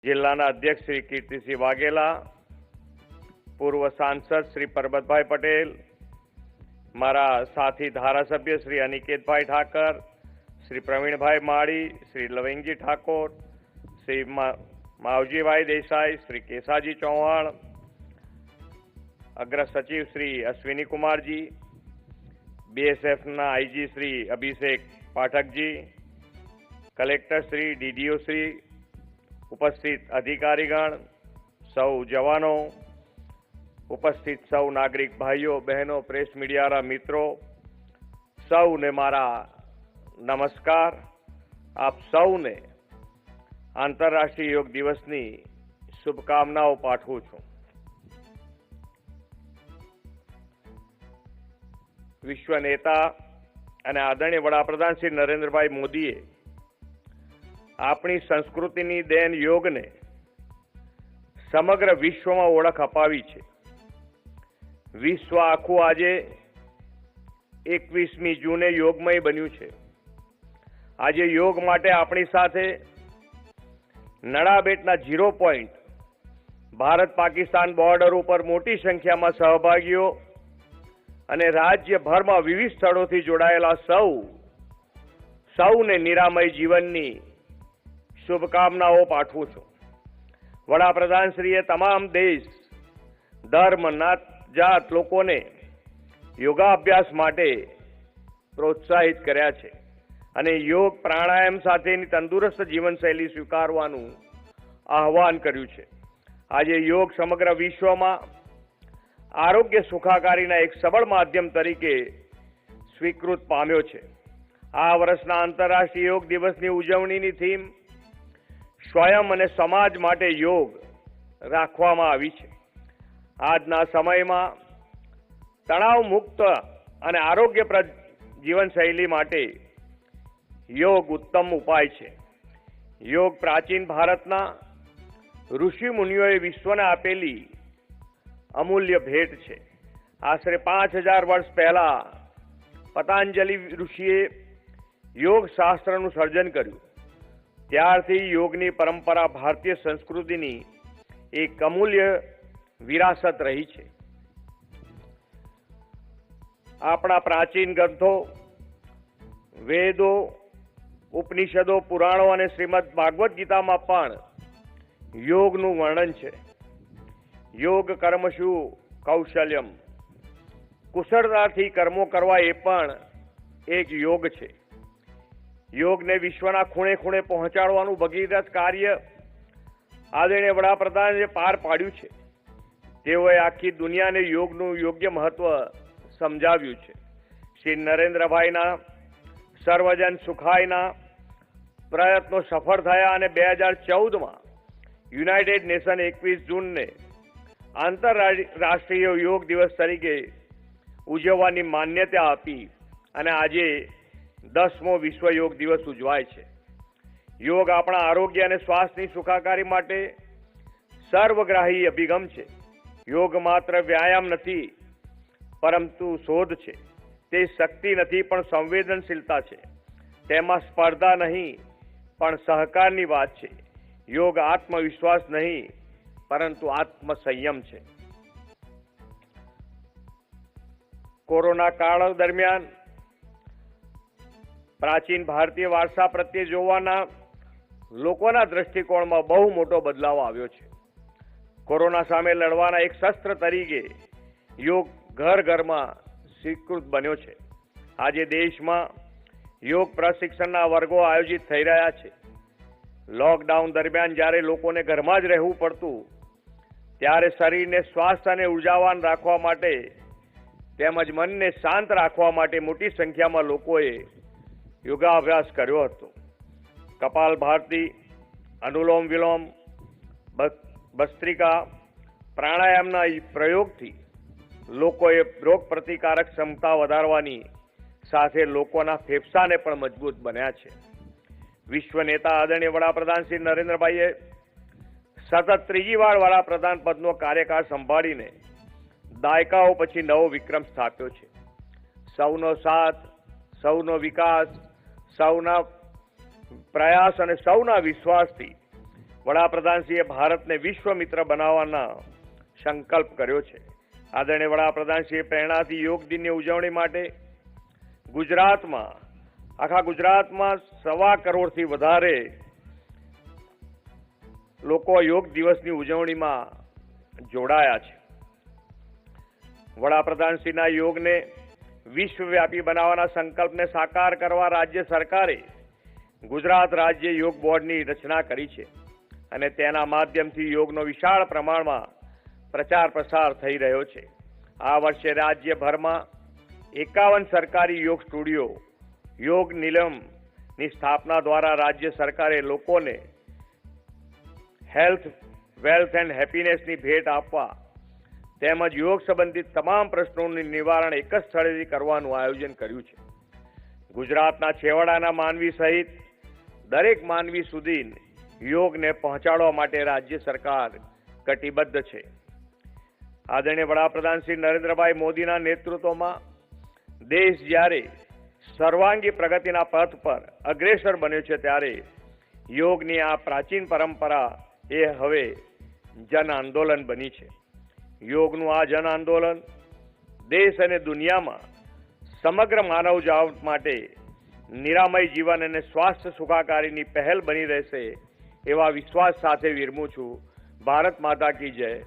જિલ્લાના અધ્યક્ષ શ્રી કીર્તિસિંહ વાઘેલા, પૂર્વ સાંસદ શ્રી પરબતભાઈ પટેલ, મારા સાથી ધારાસભ્ય શ્રી અનિકેતભાઈ ઠાકર, શ્રી પ્રવીણભાઈ માળી, શ્રી લવિંગજી ઠાકોર, શ્રી માવજીભાઈ દેસાઈ, શ્રી કેસાજી ચૌહાણ, અગ્ર સચિવ શ્રી અશ્વિની કુમારજી, બીએસએફના આઈજી શ્રી અભિષેક પાઠકજી, કલેક્ટર શ્રી, ડીડીઓ શ્રી, ઉપસ્થિત અધિકારીગણ, સૌ જવાનો, ઉપસ્થિત સૌ નાગરિક ભાઈઓ બહેનો, પ્રેસ મીડિયાના મિત્રો, સૌને મારા નમસ્કાર. આપ સૌને આંતરરાષ્ટ્રીય યોગ દિવસની શુભકામનાઓ પાઠવું છું. વિશ્વ નેતા અને આદરણીય વડાપ્રધાન શ્રી નરેન્દ્રભાઈ મોદીએ આપણી સંસ્કૃતિની દેન યોગને સમગ્ર વિશ્વમાં ઓળખ અપાવી છે. વિશ્વ આખું આજે 21મી જૂને યોગમય બન્યું છે. આજે યોગ માટે આપણી સાથે નડાબેટના 0 પોઈન્ટ ભારત પાકિસ્તાન બોર્ડર ઉપર મોટી સંખ્યામાં સહભાગીઓ અને રાજ્યભરમાં વિવિધ સ્થળોથી જોડાયેલા સૌને નિરામય જીવનની શુભકામનાઓ પાઠવું છું. વડાપ્રધાનશ્રીએ તમામ દેશ, ધર્મ, નાત, જાત લોકોને યોગાભ્યાસ માટે પ્રોત્સાહિત કર્યા છે અને યોગ પ્રાણાયામ સાથેની તંદુરસ્ત જીવનશૈલી સ્વીકારવાનું આહવાન કર્યું છે. આજે યોગ સમગ્ર વિશ્વમાં આરોગ્ય સુખાકારીના એક સબળ માધ્યમ તરીકે સ્વીકૃત પામ્યો છે. આ વર્ષના આંતરરાષ્ટ્રીય યોગ દિવસની ઉજવણીની થીમ સ્વયં અને સમાજ માટે યોગ રાખવામાં આવી છે. આજના સમયમાં તણાવ મુક્ત અને આરોગ્યપ્રદ જીવનશૈલી માટે યોગ ઉત્તમ ઉપાય છે. યોગ પ્રાચીન ભારતના ઋષિ મુનિઓએ વિશ્વને આપેલી અમૂલ્ય ભેટ છે. આશરે 5000 વર્ષ પહેલા પતંજલિ ઋષિએ યોગ શાસ્ત્રનું સર્જન કર્યું. ત્યારથી યોગની પરંપરા ભારતીય સંસ્કૃતિની એક અમૂલ્ય વિરાસત રહી છે. આપણા પ્રાચીન ગ્રંથો, વેદો, ઉપનિષદો, પુરાણો અને શ્રીમદ ભાગવત ગીતામાં પણ યોગનું વર્ણન છે. યોગ કર્મશુ કૌશલ્યમ, કુશળતાથી કર્મો કરવા એ પણ એક યોગ છે. યોગને વિશ્વના ખૂણે ખૂણે પહોંચાડવાનું ભગીરથ કાર્ય આદરણીય વડાપ્રધાને પાર પાડ્યું છે. તેઓએ આખી દુનિયાને યોગનું યોગ્ય મહત્વ સમજાવ્યું છે. શ્રી નરેન્દ્રભાઈના સર્વજન સુખાયના પ્રયત્નો સફળ થયા અને 2014માં યુનાઇટેડ નેશન 21 જૂનને આંતરરાષ્ટ્રીય યોગ દિવસ તરીકે ઉજવવાની માન્યતા આપી અને આજે 10મો વિશ્વ યોગ દિવસ ઉજવાય છે. યોગ આપણા આરોગ્ય અને સ્વાસ્થ્યની સુખાકારી માટે સર્વગ્રાહી અભિગમ છે. યોગ માત્ર વ્યાયામ નથી, પરંતુ શોધ છે. તે શક્તિ નથી, પણ સંવેદનશીલતા છે. તેમાં સ્પર્ધા નહીં, પણ સહકારની વાત છે. યોગ આત્મવિશ્વાસ નહીં, પરંતુ આત્મસંયમ છે. કોરોના કાળ દરમિયાન પ્રાચીન ભારતીય વારસા પ્રત્યે જોવાના લોકોના દ્રષ્ટિકોણમાં બહુ મોટો બદલાવ આવ્યો છે. કોરોના સામે લડવાના એક શસ્ત્ર તરીકે યોગ ઘર ઘરમાં સ્વીકૃત બન્યો છે. આજે દેશમાં યોગ પ્રશિક્ષણના વર્ગો આયોજિત થઈ રહ્યા છે. લોકડાઉન દરમિયાન જ્યારે લોકોને ઘરમાં જ રહેવું પડતું, ત્યારે શરીરને સ્વાસ્થ અને ઉર્જાવાન રાખવા માટે તેમજ મનને શાંત રાખવા માટે મોટી સંખ્યામાં લોકોએ યોગાભ્યાસ કર્યો હતો. કપાલભાતિ, અનુલોમ વિલોમ, ભસ્ત્રિકા, પ્રાણાયામના પ્રયોગથી લોકોએ રોગ પ્રતિકારક ક્ષમતા વધારવાની સાથે લોકોના ફેફસાને પણ મજબૂત બન્યા છે. વિશ્વ નેતા આદરણીય વડાપ્રધાન શ્રી નરેન્દ્રભાઈએ સતત 3જી વાર વડાપ્રધાન પદનો કાર્યકાળ સંભાળીને દાયકાઓ પછી નવો વિક્રમ સ્થાપ્યો છે. સૌનો સાથ, સૌનો વિકાસ, સૌના પ્રયાસ અને સૌના વિશ્વાસથી વડાપ્રધાનશ્રીએ ભારતને વિશ્વ મિત્ર બનાવવાના સંકલ્પ કર્યો છે. આદરણીય વડાપ્રધાનશ્રીએ પ્રેરણાથી યોગ દિનની ઉજવણી માટે આખા ગુજરાતમાં 1.25 કરોડથી વધારે લોકો યોગ દિવસની ઉજવણીમાં જોડાયા છે. વડાપ્રધાનશ્રીના યોગને વિશ્વવ્યાપી બનાવવાના સંકલ્પને સાકાર કરવા રાજ્ય સરકારે ગુજરાત રાજ્ય યોગ બોર્ડની રચના કરી છે અને તેના માધ્યમથી યોગનો વિશાળ પ્રમાણમાં પ્રચાર પ્રસાર થઈ રહ્યો છે. આ વર્ષે રાજ્યભરમાં 51 સરકારી યોગ સ્ટુડિયો યોગ નિલમની સ્થાપના દ્વારા રાજ્ય સરકારે લોકોને હેલ્થ, વેલ્થ એન્ડ હેપીનેસની ભેટ આપવા તેમજ યોગ સંબંધિત તમામ પ્રશ્નોનું નિવારણ એક જ સ્થળેથી કરવાનું આયોજન કર્યું છે. ગુજરાતના છેવાડાના માનવી સહિત દરેક માનવી સુધી યોગને પહોંચાડવા માટે રાજ્ય સરકાર કટિબદ્ધ છે. આદરણીય વડાપ્રધાન શ્રી નરેન્દ્રભાઈ મોદીના નેતૃત્વમાં દેશ જ્યારે સર્વાંગી પ્રગતિના પથ પર અગ્રેસર બન્યો છે ત્યારે યોગની આ પ્રાચીન પરંપરા એ હવે જન આંદોલન બની છે. યોગનું આ જન આંદોલન દેશ અને દુનિયામાં સમગ્ર માનવજાત માટે નિરામય જીવન અને સ્વાસ્થ્ય સુખાકારીની પહેલ બની રહેશે એવા વિશ્વાસ સાથે વિરમું છું. ભારત માતા કી જય.